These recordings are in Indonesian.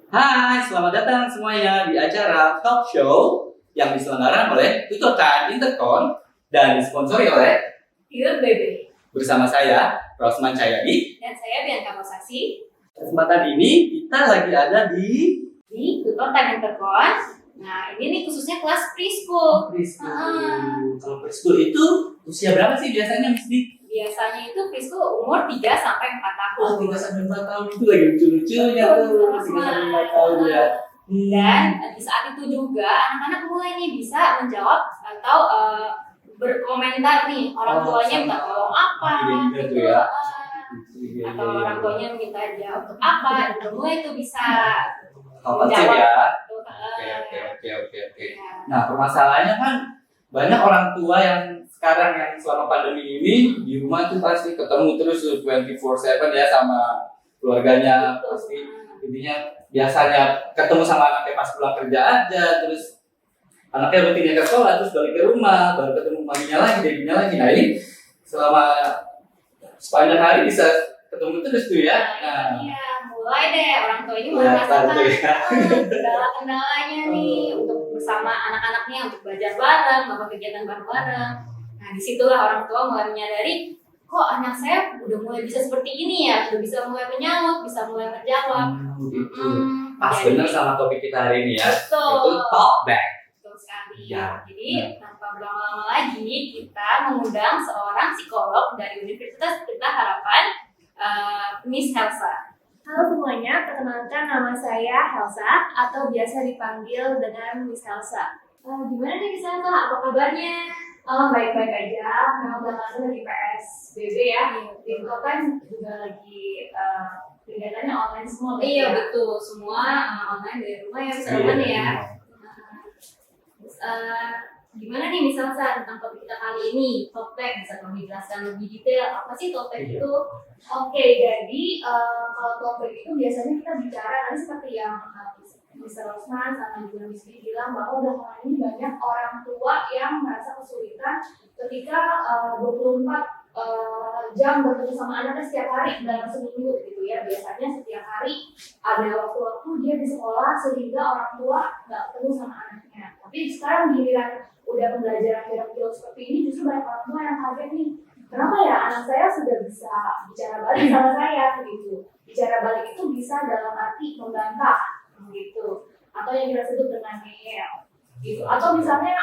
Hai, selamat datang semuanya di acara talk show yang diselenggarakan oleh Tutor Time Intercon dan disponsori oleh Yud BB. bersama saya, Rosman Cahyadi. Dan saya Bianca Mosasi. Kesempatan ini kita lagi ada di Tutor Time Intercon. Nah, ini nih khususnya kelas preschool. Kalau preschool itu usia berapa sih biasanya, Miss Di? Biasanya itu preschool umur 3 sampai 4 tahun. 3 sampai 4 tahun itu lagi lucu-lucunya tuh. 3 sampai 4 tahun ya. Dan di saat itu juga anak-anak mulai nih bisa menjawab atau berkomentar nih orang tuanya minta tolong apa gitu ya. Atau orang tuanya minta dia untuk apa gitu. Mulai itu bisa menjawab ya. Oke. Nah, permasalahannya kan banyak orang tua yang sekarang yang selama pandemi ini di rumah tuh pasti ketemu terus 24/7 ya sama keluarganya. Pasti intinya biasanya ketemu sama anaknya pas pulang kerja aja, terus anaknya rutinnya ke sekolah, terus balik ke rumah, baru ketemu maminya lagi, dedinya lagi. Nah ini selama sepanjang hari bisa ketemu terus tuh ya. Nah, iya, mulai deh orang tua ini mulai merasakan kendala-kendalanya nih untuk bersama anak-anaknya untuk belajar bareng, melakukan kegiatan bareng-bareng. Nah, disitulah orang tua mulai menyadari, kok anak saya udah mulai bisa seperti ini ya, udah bisa mulai menyaut, bisa mulai menjawab. Pas bener sama topik kita hari ini ya. Betul. Itu talkback. Betul sekali. Ya. Jadi tanpa berlama-lama lagi, kita mengundang seorang psikolog dari Universitas Pelita Harapan, Miss Helsa. Halo semuanya, perkenalkan nama saya Helsa atau biasa dipanggil dengan Miss Helsa. Gimana nih Miss Helsa? Apa kabarnya? Baik-baik aja, memang belakangan lagi PSBB ya. Itu kan juga lagi kegiatannya online semua. Iya betul, semua online dari rumah ya bisa teman ya. Gimana nih misalnya tentang topik kita kali ini, talkback, bisa kamu jelaskan lebih detail apa sih talkback itu? Oke, jadi kalau talkback itu biasanya kita bicara nanti seperti yang Mr. Rosman sama juga Miss B bilang bahwa belakangan ini banyak orang tua yang merasa kesulitan ketika 24 jam bertemu sama anaknya setiap hari dalam seminggu gitu ya. Biasanya setiap hari ada waktu-waktu dia di sekolah sehingga orang tua nggak ketemu sama anaknya. Tapi sekarang giliran udah pembelajaran jarak jauh seperti ini, justru banyak orang tua yang kaget nih. Kenapa ya anak saya sudah bisa bicara balik sama saya gitu. Bicara balik itu bisa dalam arti membantah gitu, atau yang kita sebut dengan ngeyel gitu, atau misalnya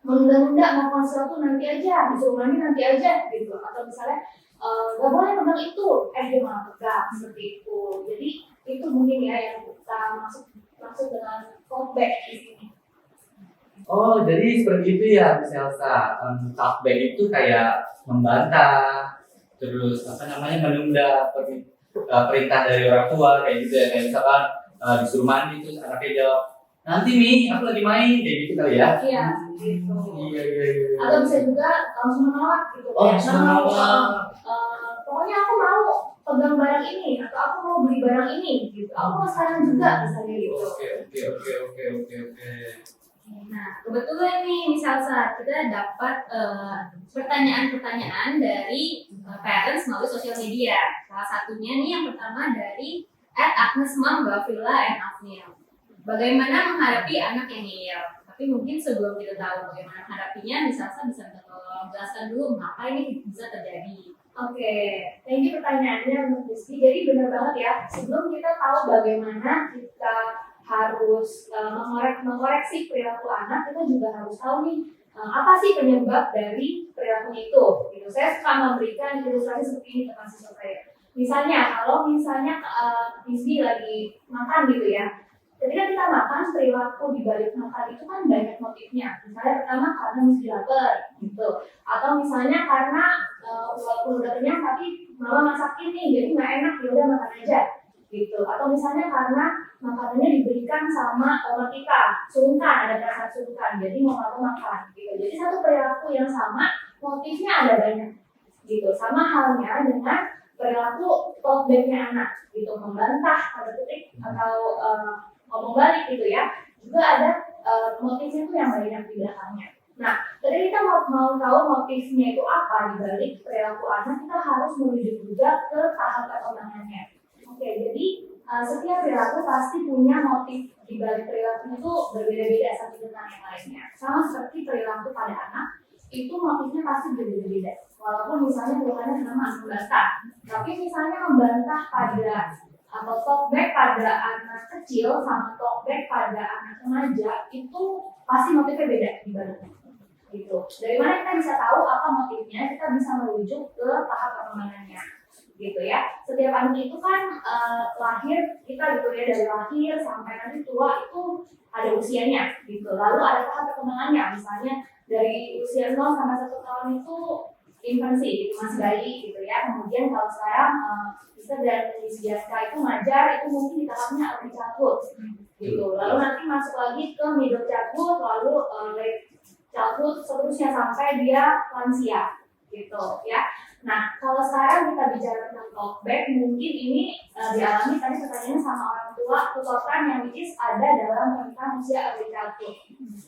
menunda-nunda melakukan sesuatu nanti aja, disuruh mandi nanti aja gitu, atau misalnya nggak boleh pegang itu, dia malah pegang seperti itu. Jadi itu mungkin ya yang kita maksud dengan talkback di sini. Oh, jadi seperti itu ya, Miss Elsa. Talkback itu kayak membantah, terus menunda perintah dari orang tua kayak gitu ya, kayak misalkan disuruh mandi terus anaknya jawab nanti nih aku lagi main kayak gitu kali ya. Iya gitu. Iya. Atau bisa juga langsung menolak gitu. Pokoknya aku mau pegang barang ini atau aku mau beli barang ini gitu. Aku mau sekarang juga misalnya gitu. Oke. Nah, kebetulan nih misalnya kita dapat pertanyaan-pertanyaan dari parents melalui sosial media. Salah satunya nih yang pertama dari @agnesmam_gavila_and_afniel. Bagaimana menghadapi anak yang ngeyel? Tapi mungkin sebelum kita tahu bagaimana menghadapinya, misalnya bisa tolong jelaskan dulu mengapa ini bisa terjadi. Oke, thank you pertanyaannya Mbak Rizky. Jadi benar banget ya, sebelum kita tahu bagaimana kita harus mengoreksi perilaku anak, kita juga harus tahu nih apa sih penyebab dari perilakunya itu. Gitu. Saya suka memberikan ilustrasi seperti ini ke mahasiswa saya. Kalau misalnya Miss B lagi makan gitu ya, ketika kita makan, perilaku di balik makan itu kan banyak motifnya. Misalnya pertama karena Miss B lapar gitu, atau misalnya karena walaupun udah kenyang tapi mama masakin nih jadi nggak enak, ya udah makan aja gitu. Atau misalnya karena makanannya diberikan sama orang kita, sungkan, ada perasaan sungkan, jadi mau makan gitu. Jadi satu perilaku yang sama, motifnya ada banyak gitu. Sama halnya dengan perilaku talkback-nya anak gitu, membantah pada titik atau ngomong balik gitu ya, juga ada motifnya itu yang banyak di belakangnya. Nah, ketika kita mau tahu motifnya itu apa di balik perilaku anak, kita harus menuju juga ke tahap perkembangannya. Oke, jadi setiap perilaku pasti punya motif di balik perilaku itu berbeda-beda satu dengan yang lainnya. Sama seperti perilaku pada anak, itu motifnya pasti berbeda-beda. Walaupun misalnya keluhannya sama membantah, tapi misalnya membantah pada atau talkback pada anak kecil sama talkback pada anak remaja itu pasti motifnya beda di baliknya. Gitu. Dari mana kita bisa tahu apa motifnya? Kita bisa merujuk ke tahap perkembangannya. Gitu ya. Setiap anak itu kan lahir kita gitu ya, dari lahir sampai nanti tua itu ada usianya gitu. Lalu ada tahap perkembangannya, misalnya dari usia 0 sampai 1 tahun itu infansi, gitu, masih bayi gitu ya. Kemudian kalau sekarang bisa dari usia SK itu ngajar, itu mungkin di tahapnya early childhood gitu. Lalu nanti masuk lagi ke middle childhood, lalu late childhood, seterusnya sampai dia lansia gitu ya. Nah, kalau sekarang kita bicara tentang talkback, mungkin ini dialami tadi pertanyaannya sama orang tua, tutoran yang which is ada dalam rentang usia early childhood.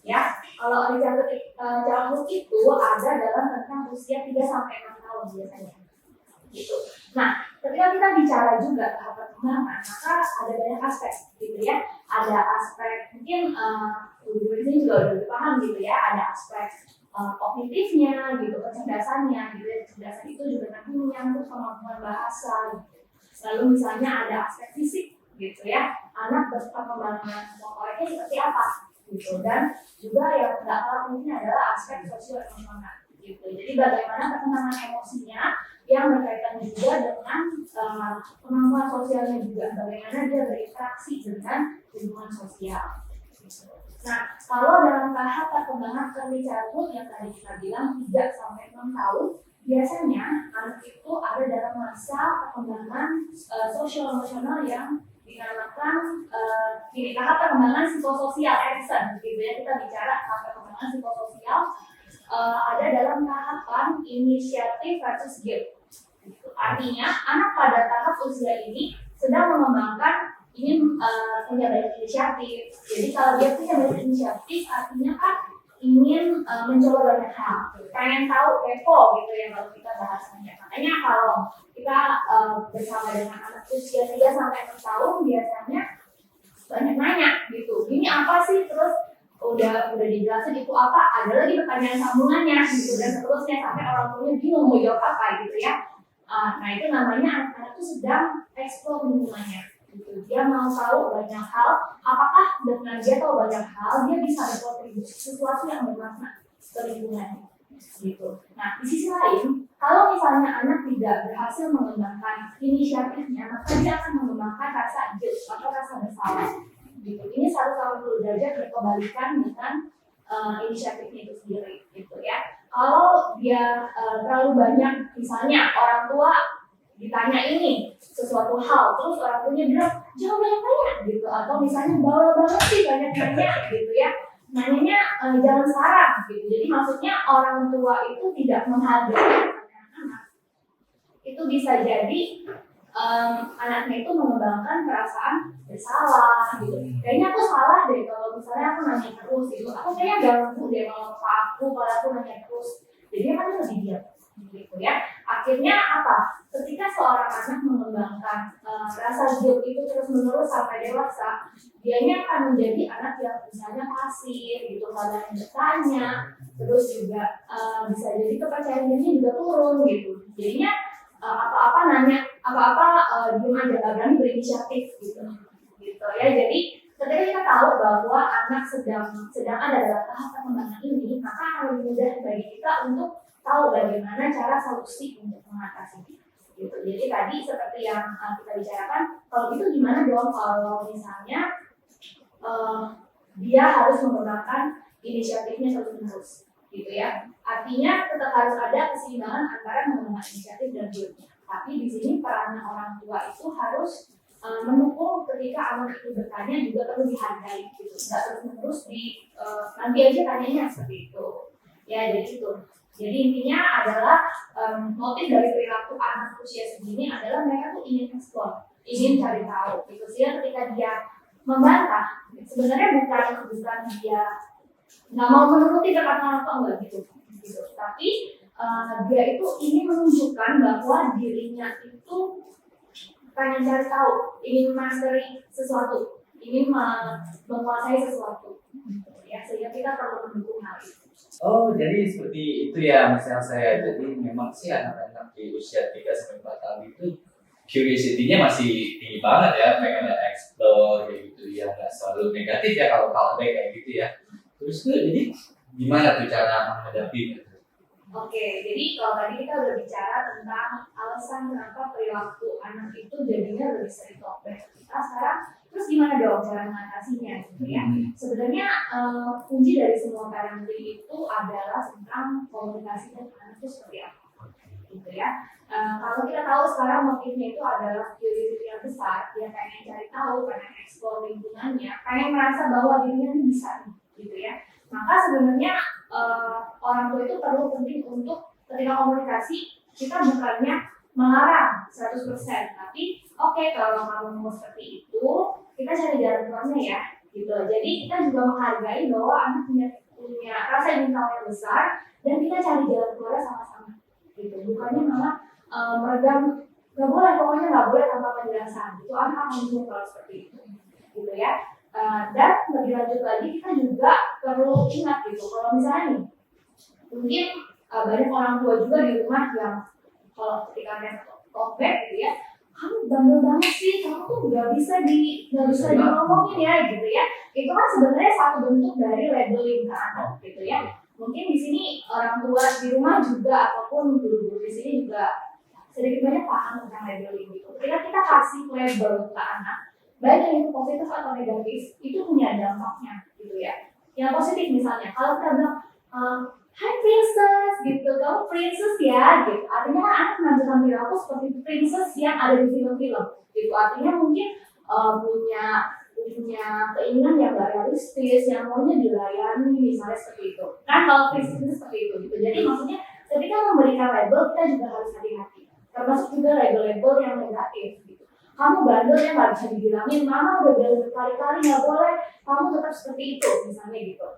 Ya, kalau early childhood itu ada dalam rentang usia 3 sampai 6 tahun biasanya. Gitu. Nah, ketika kita bicara juga tahap perkembangan, maka ada banyak aspek, gitu ya. Ada aspek mungkin guru di sini juga udah paham gitu ya. Ada aspek kognitifnya, gitu, kecerdasannya, gitu ya. Kecerdasan itu juga nanti menyangkut kemampuan bahasa. Lalu misalnya ada aspek fisik, gitu ya. Anak berperkembangan motoriknya seperti apa, gitu. Dan juga yang tidak kalah penting adalah aspek sosio-emosional, gitu. Jadi bagaimana perkembangan emosinya yang berkaitan juga dengan kemampuan sosialnya juga, bagaimana dia berinteraksi dengan lingkungan sosial. Nah, kalau dalam tahap perkembangan early childhood yang tadi kita bilang 3 sampai 6 tahun, biasanya anak itu ada dalam masa perkembangan sosial emosional yang dinamakan tahap perkembangan psikososial Erikson, gitu ya. Kita bicara tahap perkembangan psikososial ada dalam tahapan inisiatif versus guilt. Artinya anak pada tahap usia ini sedang mengembangkan ingin punya banyak inisiatif. Jadi kalau dia punya banyak inisiatif, artinya kan ingin mencoba banyak hal, pengen tahu, kepo gitu ya kalau kita bahasanya. Makanya kalau kita bersama dengan anak usia 3 sampai 6 tahun biasanya banyak nanya gitu. Ini apa sih? Terus udah dijelasin itu apa? Ada lagi pertanyaan sambungannya gitu dan seterusnya sampai orang tuanya bingung mau jawab apa gitu ya. Nah itu namanya anak-anak itu sedang eksplor lingkungannya. Gitu. Dia mau tahu banyak hal, apakah dengan dia tahu banyak hal, dia bisa berkontribusi sesuatu yang bermakna ke lingkungannya. Gitu. Nah, di sisi lain, kalau misalnya anak tidak berhasil mengembangkan inisiatifnya, maka dia akan mengembangkan rasa guilt atau rasa bersalah. Gitu. Ini 180 derajat berkebalikan dengan inisiatifnya itu sendiri. Gitu ya. Kalau dia terlalu banyak, misalnya orang tua ditanya ini sesuatu hal, terus orang tuanya bilang jangan banyak-banyak gitu, atau misalnya bawel banget sih banyak nanya gitu ya, nanyanya jangan sekarang gitu. Jadi maksudnya orang tua itu tidak menghargai anak-anak, itu bisa jadi anaknya itu mengembangkan perasaan bersalah gitu. Kayaknya aku salah deh kalau misalnya aku nanya terus gitu, aku kayaknya ganggu deh kalau aku nanya terus. Jadi kan lebih diam gitu ya. Akhirnya apa? Ketika seorang anak mengembangkan rasa guilt itu terus-menerus sampai dewasa, dianya akan menjadi anak yang misalnya pasif gitu, kadang bertanya, terus juga bisa jadi kepercayaan dirinya juga turun gitu. Jadinya apa-apa nanya, apa-apa diem aja, gak berani berinisiatif gitu. Gitu ya. Jadi ketika kita tahu bahwa anak sedang ada dalam tahap perkembangan ini, maka akan lebih mudah bagi kita untuk tahu bagaimana cara solusi untuk mengatasinya. Gitu. Jadi tadi seperti yang kita bicarakan, kalau gitu gimana dong kalau misalnya dia harus mengembangkan inisiatifnya terus-menerus, gitu ya. Artinya tetap harus ada keseimbangan antara mengembangkan inisiatif dan guilt-nya. Tapi di sini peran orang tua itu harus mendukung ketika anak itu bertanya, juga perlu dihargai gitu. Nggak terus-menerus nanti aja tanyanya seperti itu. Ya, jadi itu. Jadi intinya adalah motif dari perilaku anak usia segini adalah mereka tuh ingin eksplor, ingin cari tahu. Gitu. Sehingga ketika dia membantah, sebenarnya bukan dia nggak mau menuruti kata orang tua, enggak gitu. Tapi dia itu ingin menunjukkan bahwa dirinya itu pengen cari tahu, ingin mastery sesuatu, ingin menguasai sesuatu, ya sehingga kita perlu mendukung hal itu. Oh, jadi seperti itu ya Mas Elsa ya. Jadi memang sih anak-anak di usia 3 sampai 4 tahun itu curiosity-nya masih tinggi banget ya, pengen explore kayak gitu ya, nggak selalu negatif ya kalau kayak gitu ya. Terus tuh jadi gimana tuh cara menghadapinya? Oke, jadi kalau tadi kita udah bicara tentang alasan kenapa perilaku anak itu jadinya lebih sering talkback ke kita sekarang, terus gimana dong cara mengatasinya gitu ya? Sebenarnya kunci dari semua parenting itu adalah tentang komunikasi dan anak itu seperti apa, gitu ya. Kalau kita tahu sekarang motifnya itu adalah curiosity yang besar, dia pengen cari tahu, pengen explore lingkungannya, pengen merasa bahwa dirinya ini bisa, gitu ya. Maka sebenarnya orang tua itu perlu penting untuk ketika komunikasi kita bukannya melarang 100%, tapi oke, kalau kamu mau seperti itu kita cari jalan keluarnya ya, gitu. Jadi kita juga menghargai bahwa anak punya rasa ingin tahu yang besar dan kita cari jalan keluarnya sama-sama, gitu. Bukannya malah meredam, nggak boleh, pokoknya nggak boleh tanpa penjelasan, itu anak akan bingung kalau seperti itu, gitu ya. Dan lebih lanjut lagi kita juga perlu ingat gitu, kalau misalnya nih mungkin banyak orang tua juga di rumah yang kalau ketika ada talkback gitu ya, kamu bandel banget sih, kamu tuh nggak bisa ngomongin ya gitu ya. Itu kan sebenarnya satu bentuk dari labeling ke anak gitu ya. Mungkin di sini orang tua di rumah juga ataupun guru-guru di sini juga sedikit banyak paham tentang labeling gitu. Ketika kita kasih label ke anak, baik yang itu positif atau negatif, itu punya dampaknya gitu ya. Yang positif misalnya, kalau kita bilang, hai princess gitu, kamu princess ya gitu. Artinya kan anak menunjukkan perilaku seperti princess yang ada di film-film gitu. Artinya mungkin punya keinginan yang gak realistis, yang maunya dilayani misalnya seperti itu. Kan kalau princess itu seperti itu gitu. Jadi maksudnya ketika memberikan label kita juga harus hati-hati. Termasuk juga label-label yang negatif gitu. Kamu bandel ya nggak bisa dibilangin, mama udah bilang berkali-kali nggak boleh, kamu tetap seperti itu misalnya gitu.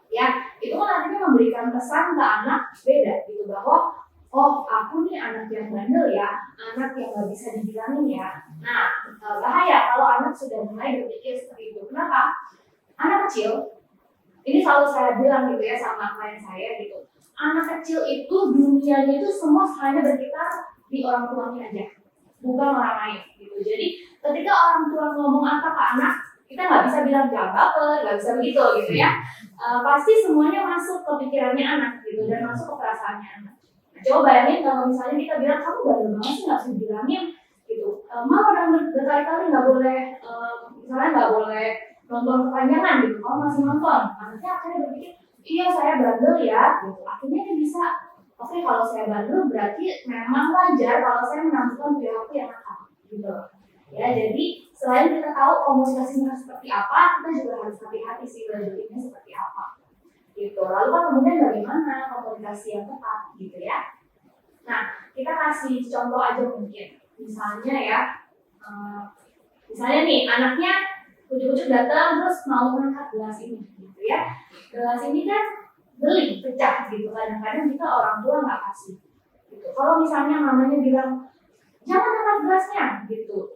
Ya, itu kan artinya memberikan pesan ke anak beda gitu, bahwa oh aku nih anak yang bandel ya, anak yang nggak bisa dibilangin ya. Nah, bahaya kalau anak sudah mulai berpikir seperti itu. Kenapa? Anak kecil, ini selalu saya bilang gitu ya sama klien saya gitu, anak kecil itu dunianya itu semua hanya berkitar di orang tuanya aja, bukan orang lain gitu. Jadi ketika orang tua ngomong apa ke anak, kita nggak bisa bilang jangan baper, nggak bisa begitu gitu ya. Pasti semuanya masuk ke pikirannya anak gitu dan masuk ke perasaannya anak. Nah, coba bayangin kalau misalnya kita bilang kamu bandel banget sih nggak bisa dibilangin gitu. Mama udah berkali-kali nggak boleh, misalnya nggak boleh nonton kepanjangan gitu, kamu masih nonton. Anaknya akhirnya berpikir, iya saya bandel ya gitu. Akhirnya dia bisa, oke, kalau saya bandel berarti memang wajar kalau saya menampilkan perilaku yang nakal gitu. Ya, jadi selain kita tahu komunikasinya seperti apa, kita juga harus hati-hati sih labelingnya seperti apa gitu. Lalu kan kemudian bagaimana komunikasi yang tepat gitu ya. Nah, kita kasih contoh aja mungkin. Misalnya ya, misalnya nih anaknya ujuk-ujuk datang terus mau mengangkat gelas ini gitu ya. Gelas ini kan beling, pecah gitu. Kadang-kadang kita orang tua nggak kasih gitu. Kalau misalnya mamanya bilang jangan angkat gelasnya gitu,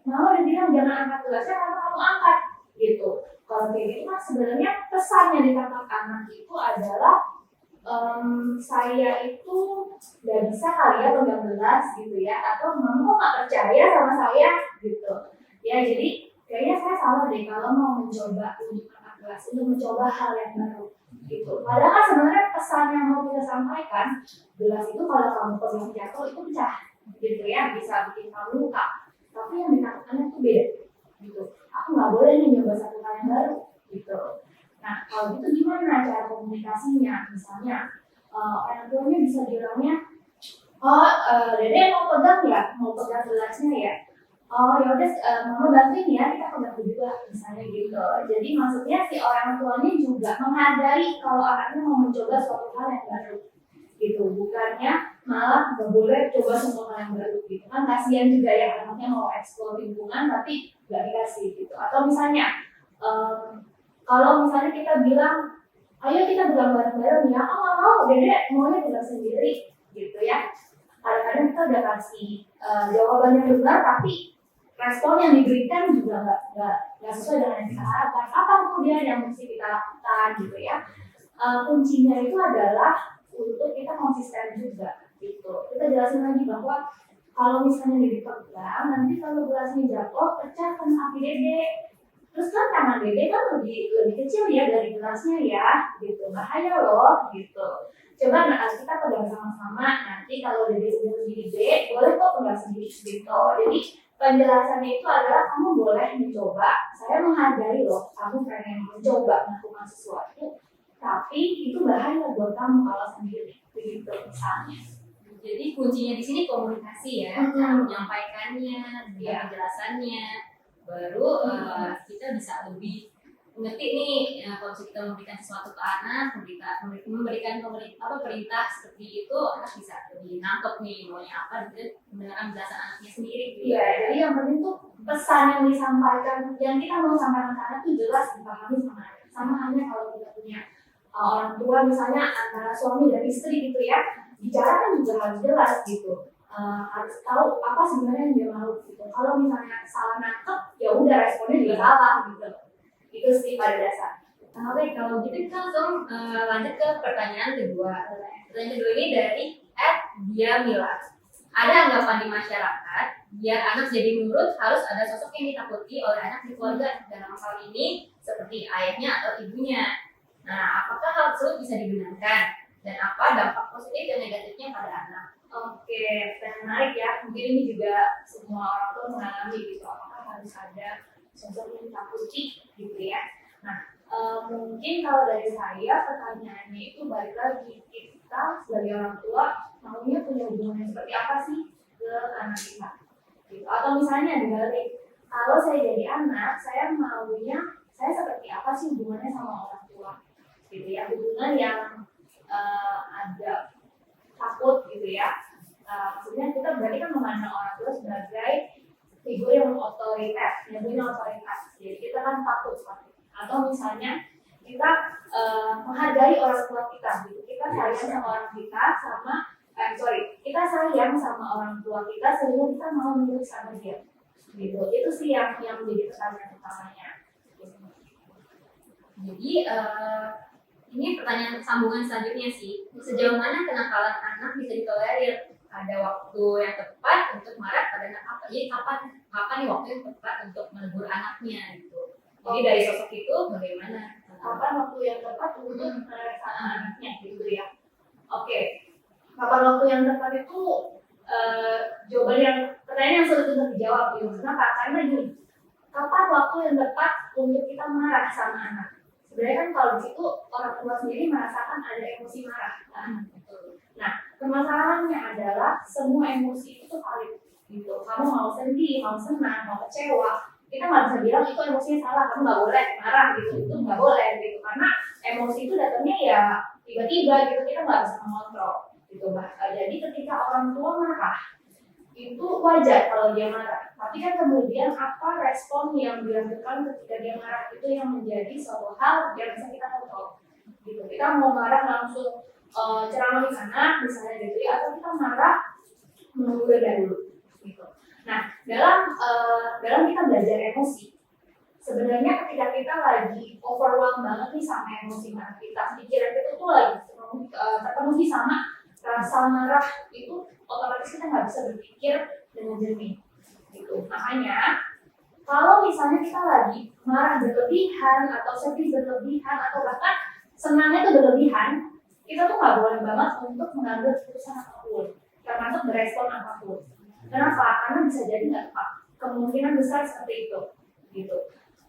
mama udah bilang jangan angkat gelasnya karena kamu angkat gitu. Kalau kayak gitu kan sebenarnya pesan yang ditangkap anak itu adalah saya itu nggak bisa kali ya pegang gelas gitu ya, atau mama kok nggak percaya sama saya gitu ya. Jadi kayaknya saya salah deh kalau mau mencoba untuk angkat gelas, untuk mencoba hal yang baru gitu. Padahal kan sebenarnya pesan yang mau kita sampaikan, gelas itu kalau kamu pegang jatuh itu pecah gitu ya, bisa bikin kamu luka. Tapi yang ditangkap anak itu beda gitu. Aku nggak boleh nih nyoba satu hal yang baru gitu. Nah, kalau gitu gimana cara komunikasinya? Misalnya, orang tuanya bisa bilangnya, oh, Dede mau pegang ya, mau pegang gelasnya ya. Oh, ya udah, mama bantuin ya, kita pegang berdua, misalnya gitu. Jadi maksudnya si orang tuanya juga menghargai kalau anaknya mau mencoba suatu hal yang baru, gitu. Bukannya malah nggak boleh coba semua hal yang baru, gitu. Kan kasihan juga ya anaknya mau eksplor lingkungan tapi nggak dikasih, gitu. Atau misalnya, kalau misalnya kita bilang, ayo kita bukan bareng-bareng ya, oh nggak mau, Dede maunya bukan sendiri, gitu ya. kadang-kadang kita udah kasih jawaban yang benar, tapi respon yang diberikan juga nggak sesuai dengan yang kita harapkan. Apa kemudian yang mesti kita lakukan gitu ya? Kuncinya itu adalah untuk kita konsisten juga gitu. Kita jelasin lagi bahwa kalau misalnya dipegang, nanti kalau gelasnya jatuh, pecah kan kaki dede. Terus kan tangan dede kan lebih kecil ya dari gelasnya ya, gitu. Bahaya loh, gitu. Coba kita pegang sama-sama. Nanti kalau dede udah lebih gede, boleh kok pegang sendiri gitu. Jadi penjelasannya itu adalah kamu boleh mencoba. Saya menghargai loh, kamu pengen mencoba melakukan sesuatu, tapi itu bahaya buat kamu kalau sendiri, begitu misalnya. Jadi kuncinya di sini komunikasi ya, cara menyampaikannya, penjelasannya, baru kita bisa lebih ngerti nih kalau kita memberikan sesuatu ke anak, memberikan perintah seperti itu, anak bisa lebih nangkep nih maunya apa, dan mendengarkan penjelasan anaknya sendiri. Iya, jadi yang penting tuh pesan yang disampaikan, yang kita mau sampaikan ke anak itu jelas dipahami sama anak. Sama halnya kalau kita punya orang tua misalnya antara suami dan istri gitu ya, bicara kan juga harus jelas gitu. Harus tahu apa sebenarnya yang dia mau gitu. Kalau misalnya salah nangkep, ya udah responnya juga salah gitu. Itu sih pada dasar. Oke, kalau gitu kita langsung lanjut ke pertanyaan kedua. Pertanyaan kedua ini dari @diamila. Ada anggapan di masyarakat biar anak jadi nurut harus ada sosok yang ditakuti oleh anak di keluarga, dalam hal ini seperti ayahnya atau ibunya. Nah, apakah hal tersebut bisa dibenarkan dan apa dampak positif dan negatifnya pada anak? Oke, menarik ya. Mungkin ini juga semua orang tua mengalami gitu. Apakah harus ada sosok yang ditakuti gitu ya? Nah, mungkin kalau dari saya pertanyaannya itu balik lagi, kita sebagai orang tua maunya punya hubungan yang seperti apa sih ke anak kita? Gitu. Atau misalnya dibalik, kalau saya jadi anak, saya maunya saya seperti apa sih hubungannya sama orang tua? Gitu ya, hubungan yang ada takut gitu ya. Maksudnya kita berarti kan memandang orang tua sebagai figur yang otoriter, yang punya otoritas. Jadi kita kan takut seperti itu. Atau misalnya kita menghargai orang tua kita, gitu. Kita sayang sama orang kita, kita sayang sama orang tua kita sehingga kita mau nurut sama dia. Gitu. Itu sih yang menjadi pertanyaan utamanya. Jadi ini pertanyaan sambungan selanjutnya sih. Sejauh mana kenakalan anak bisa ditolerir? Ada waktu yang tepat untuk marah pada anak apa? Jadi kapan nih waktu yang tepat untuk menegur anaknya gitu? Jadi dari sosok itu bagaimana? Kapan waktu yang tepat untuk menegur anaknya gitu ya? Oke. Kapan waktu yang tepat itu jawaban yang pertanyaan yang sulit untuk dijawab gitu. Kenapa? Karena gini, kapan waktu yang tepat untuk kita marah sama anak? Sebenarnya kan kalau di situ orang tua sendiri merasakan ada emosi marah kan? Nah, permasalahannya adalah semua emosi itu valid gitu. Kamu mau sedih, mau senang, mau kecewa, kita nggak bisa bilang itu emosinya salah, kamu nggak boleh marah gitu, itu nggak boleh gitu. Karena emosi itu datangnya ya tiba-tiba gitu, kita nggak bisa mengontrol gitu. Jadi ketika orang tua marah, itu wajar kalau dia marah. Tapi kan kemudian apa respon yang dilakukan ketika dia marah itu yang menjadi suatu hal yang bisa kita kontrol. Gitu. Kita mau marah langsung ceramahin anak misalnya gitu ya, atau kita marah menunggu reda dulu. Gitu. Nah, dalam kita belajar emosi, sebenarnya ketika kita lagi overwhelmed banget nih sama emosi marah kita, pikiran kita tuh lagi terpenuhi sama rasa marah, itu otomatis kita nggak bisa berpikir dengan jernih gitu. Makanya kalau misalnya kita lagi marah berlebihan atau sedih berlebihan atau bahkan senangnya itu berlebihan, kita tuh nggak boleh banget untuk mengambil keputusan apapun, termasuk berespon apapun. Kenapa? Karena bisa jadi nggak tepat. Kemungkinan besar seperti itu gitu.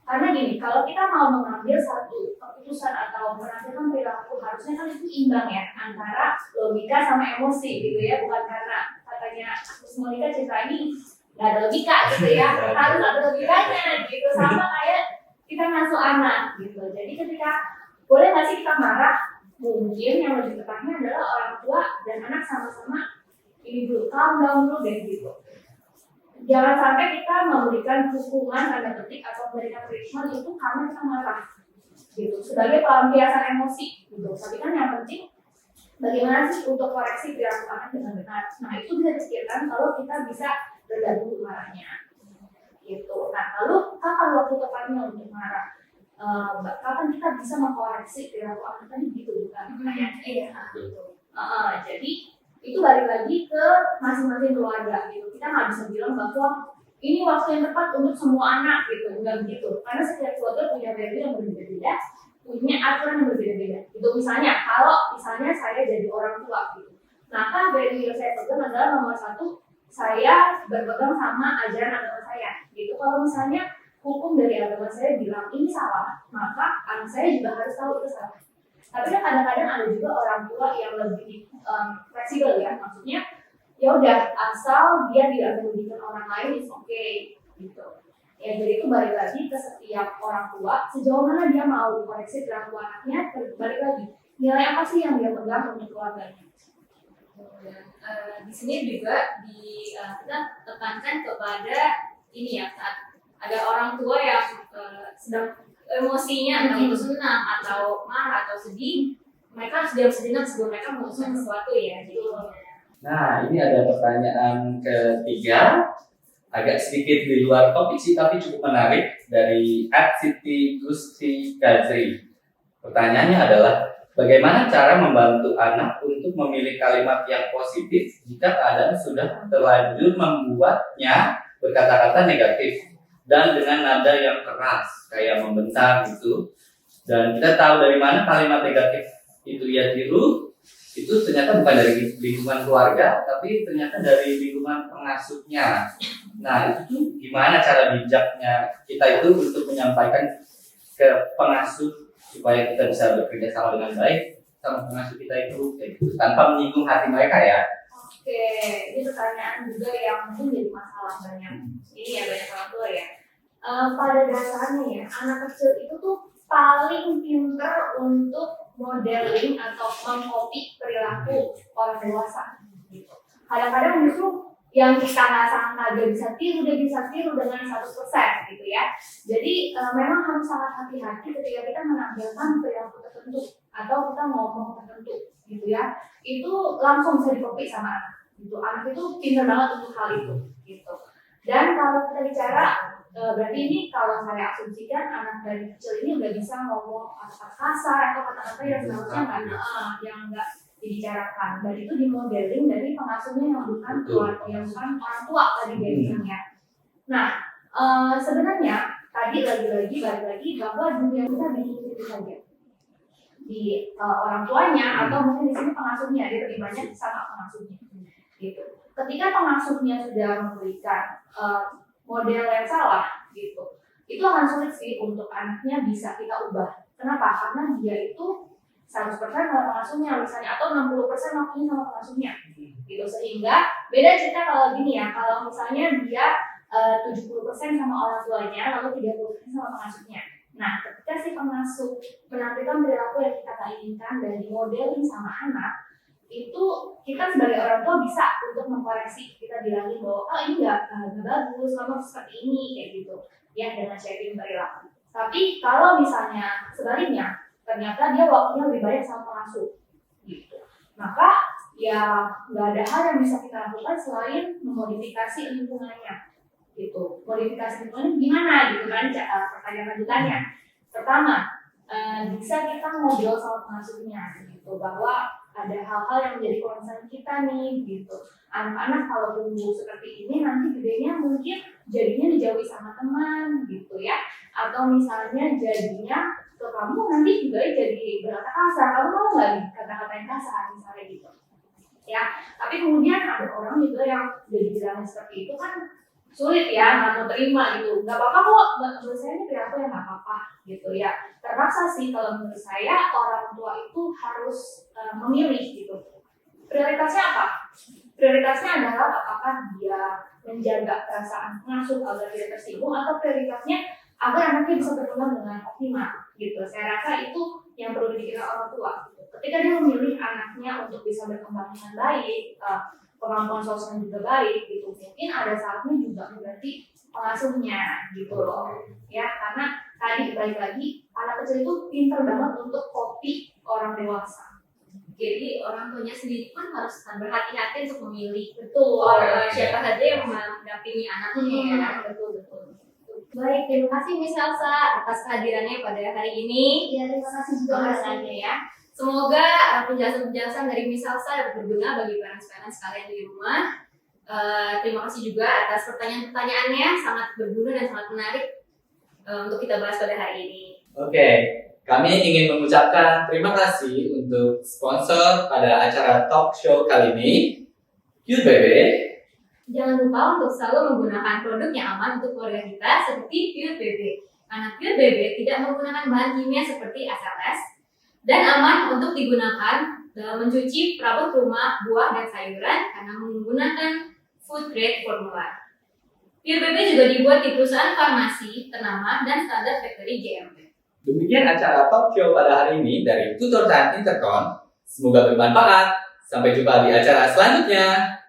Karena gini, kalau kita mau mengambil satu keputusan atau menentukan perilaku, harusnya kan itu imbang ya antara logika sama emosi gitu ya, bukan karena katanya Gus Monika cerita ini nggak ada logika gitu ya, harus ada logikanya gitu, sama kayak kita ngasuh anak gitu. Jadi ketika boleh nggak sih kita marah, mungkin yang lebih tepatnya adalah orang tua dan anak sama-sama ini dulu, calm down dulu deh gitu. Jangan sampai kita memberikan hukuman tanda petik atau memberikan punishment itu karena kita marah gitu, sebagai pelampiasan emosi gitu. Tapi kan yang penting bagaimana sih untuk koreksi perilaku anak dengan benar. Nah itu bisa dipikirkan kalau kita bisa bergabung marahnya gitu. Nah lalu kapan waktu tepatnya untuk marah? Kapan kita bisa mengkoreksi perilaku anak tadi gitu kan? Iya. Jadi itu balik lagi ke masing-masing keluarga gitu. Kita nggak bisa bilang bahwa ini waktu yang tepat untuk semua anak gitu, enggak begitu. Karena setiap keluarga punya value yang berbeda-beda, punya aturan yang berbeda-beda. Gitu misalnya, kalau misalnya saya jadi orang tua gitu, maka value yang saya pegang adalah nomor satu, saya berpegang sama ajaran agama saya. Gitu. Kalau misalnya hukum dari agama saya bilang ini salah, maka anak saya juga harus tahu itu salah. Tapi kan kadang-kadang ada juga orang tua yang lebih fleksibel ya, maksudnya ya udah asal dia tidak merugikan orang lain is okay gitu. Ya jadi itu balik lagi ke setiap orang tua sejauh mana dia mau koreksi perilaku anaknya, balik lagi nilai apa sih yang dia pegang untuk keluarganya. Di sini juga kita tekankan kepada ini ya, saat ada orang tua yang sedang emosinya entah itu senang atau marah atau sedih, mereka harus diam sejenak sebelum mereka memutuskan sesuatu ya. Jadi Nah, ini ada pertanyaan ketiga, agak sedikit di luar topik sih, tapi cukup menarik, dari @Siti Gusti Gazri. Pertanyaannya adalah, bagaimana cara membantu anak untuk memilih kalimat yang positif jika keadaan sudah terlanjur membuatnya berkata-kata negatif dan dengan nada yang keras, kayak membentak gitu. Dan kita tahu dari mana kalimat negatif itu ia tiru, itu ternyata bukan dari lingkungan keluarga, tapi ternyata dari lingkungan pengasuhnya. Nah, itu tuh gimana cara bijaknya kita itu untuk menyampaikan ke pengasuh supaya kita bisa bekerja sama dengan baik sama pengasuh kita itu, kayak gitu, tanpa menyinggung hati mereka ya. Oke, ini pertanyaan juga yang mungkin jadi masalah banyak. Ini ya banyak orang tua ya. Pada dasarnya ya, anak kecil itu tuh paling pinter untuk modeling atau mengcopy perilaku orang dewasa. Gitu. Kadang-kadang justru yang kita nggak sangka dia bisa tiru dengan 100% gitu ya. Jadi memang harus sangat hati-hati ketika kita menampilkan perilaku tertentu atau kita ngomong tertentu gitu ya. Itu langsung bisa di-copy sama anak. Gitu. Anak itu pinter banget untuk hal itu. Gitu. Dan kalau kita bicara berarti ini kalau saya asumsikan anak dari kecil ini udah bisa ngomong kata-kata kasar atau kata-kata yang seharusnya nggak dibicarakan, dan itu dimodeling dari pengasuhnya yang bukan keluarga, yang bukan orang tua tadi dia bilangnya. Nah sebenarnya tadi lagi-lagi balik lagi bahwa dunia kita bikin saja di orang tuanya atau mungkin di sini pengasuhnya, dia lebih banyak sama pengasuhnya gitu. Ketika pengasuhnya sudah memberikan model yang salah gitu, itu akan sulit sih untuk anaknya bisa kita ubah. Kenapa? Karena dia itu 100% sama pengasuhnya misalnya, atau 60% waktunya sama pengasuhnya gitu. Sehingga beda cerita kalau gini ya, kalau misalnya dia 70% sama orang tuanya lalu 30% sama pengasuhnya. Nah ketika si pengasuh menampilkan perilaku yang kita inginkan dan dimodelin sama anak, itu kita sebagai orang tua bisa untuk mengkoreksi, kita bilangin bahwa ini nggak bagus, kamu seperti ini kayak gitu ya, dengan shaping perilaku. Tapi kalau misalnya sebaliknya ternyata dia waktunya lebih banyak sama pengasuh gitu, maka ya nggak ada hal yang bisa kita lakukan selain memodifikasi lingkungannya gitu. Modifikasi lingkungannya gimana gitu kan, pertanyaan lanjutannya. Pertama, bisa kita ngobrol sama pengasuhnya gitu, bahwa ada hal-hal yang menjadi concern kita nih gitu. Anak-anak kalau tumbuh seperti ini nanti gedenya mungkin jadinya dijauhi sama teman gitu ya, atau misalnya jadinya ke kamu nanti juga jadi berkata kasar, kamu mau nggak nih kata-kata yang kasar misalnya gitu ya. Tapi kemudian ada orang juga yang udah dibilangin seperti itu kan sulit ya, nggak mau terima gitu. Nggak apa-apa kok, menurut saya ini perilaku yang nggak apa-apa gitu ya. Terpaksa sih kalau menurut saya orang tua itu harus memilih gitu. Prioritasnya apa? Prioritasnya adalah apakah dia menjaga perasaan pengasuh agar tidak tersinggung, atau prioritasnya agar anaknya bisa berkembang dengan optimal gitu. Saya rasa itu yang perlu dipikirkan orang tua. Gitu. Ketika dia memilih anaknya untuk bisa berkembang dengan baik, kemampuan sosialnya juga baik gitu, mungkin ada saatnya juga berarti pengasuhnya gitu loh ya, karena tadi balik lagi anak kecil itu pintar banget untuk copy orang dewasa Jadi orang tuanya sendiri pun harus berhati-hati untuk memilih Betul. siapa saja yang mendampingi anaknya ya. Betul. Baik, terima kasih Miss Elsa. Atas kehadirannya pada hari ini. Ya, terima kasih juga Mas Pembahasannya Andi. ya. Semoga penjelasan-penjelasan dari Miss Elsa dapat berguna bagi parents-parents sekalian di rumah. Terima kasih juga atas pertanyaan-pertanyaannya, sangat berguna dan sangat menarik untuk kita bahas pada hari ini. Oke, kami ingin mengucapkan terima kasih untuk sponsor pada acara talk show kali ini, QBB. Jangan lupa untuk selalu menggunakan produk yang aman untuk keluarga kita seperti Pure BB. Karena Pure BB tidak menggunakan bahan kimia seperti SLS dan aman untuk digunakan dalam mencuci perabot rumah, buah, dan sayuran karena menggunakan food grade formula. Pure BB juga dibuat di perusahaan farmasi ternama dan standar factory GMP. Demikian acara talk show pada hari ini dari Tutor dan Intercon. Semoga bermanfaat. Sampai jumpa di acara selanjutnya.